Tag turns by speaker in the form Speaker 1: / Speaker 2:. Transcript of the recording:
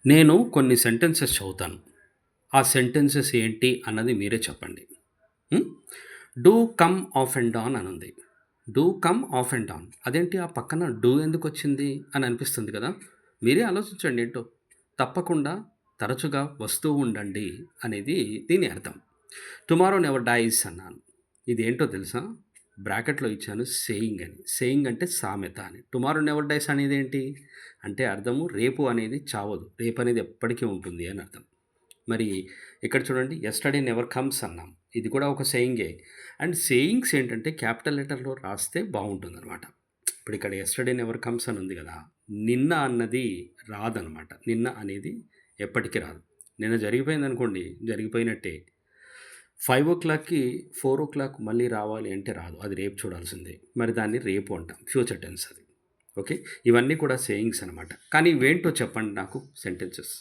Speaker 1: నేను కొన్ని సెంటెన్సెస్ చదువుతాను. ఆ సెంటెన్సెస్ ఏంటి అన్నది మీరే చెప్పండి. హ్మ్. 'Do come off and on' అనుంది. 'Do come off and on' అదేంటి ఆ పక్కన 'డూ' ఎందుకొచ్చింది అని అనిపిస్తుంది కదా! మీరే ఆలోచించండి ఏంటో. తప్పకుండా, తరచుగా వస్తూ ఉండండి అనేది దీని అర్థం. 'టుమారో నెవర్ డైస్' అన్నాను. ఇదేంటో తెలుసా? బ్రాకెట్‌లో ఇచ్చాను సేయింగ్ అని. సేయింగ్ అంటే సామెత అని. 'టుమారో నెవర్ డైస్' అనేదేంటి? అంటే అర్థము రేపు అనేది చావదు. రేపనేది ఎప్పటికీ ఉంటుంది అని అర్థం. మరి ఇక్కడ చూడండి 'యెస్టర్‌డే నెవర్ కమ్స్' అన్నాం. ఇది కూడా ఒక సేయింగే. అండ్ సేయింగ్స్ ఏంటంటే క్యాపిటల్ లెటర్‌లో రాస్తే బావుంటుందనమాట. ఇప్పుడు ఇక్కడ 'యెస్టర్‌డే నెవర్ కమ్స్' అని ఉంది గదా! నిన్న అన్నది రాదనమాట. నిన్న అనేది ఎప్పటికి రాదు. నిన్న జరిగిపోయిందనుకోండి, జరిగిపోయినట్టే. 5:00కి 4:00 మళ్ళీ రావాలి అంటే రాదు. అది రేపు చూడాల్సిందే. మరి దాన్ని రేపు అంటాం. ఫ్యూచర్ టెన్స్ అది. ఓకే. ఇవన్నీ కూడా సేయింగ్స్ అనమాట. కానీ ఇవేంటో చెప్పండి నాకు సెంటెన్సెస్.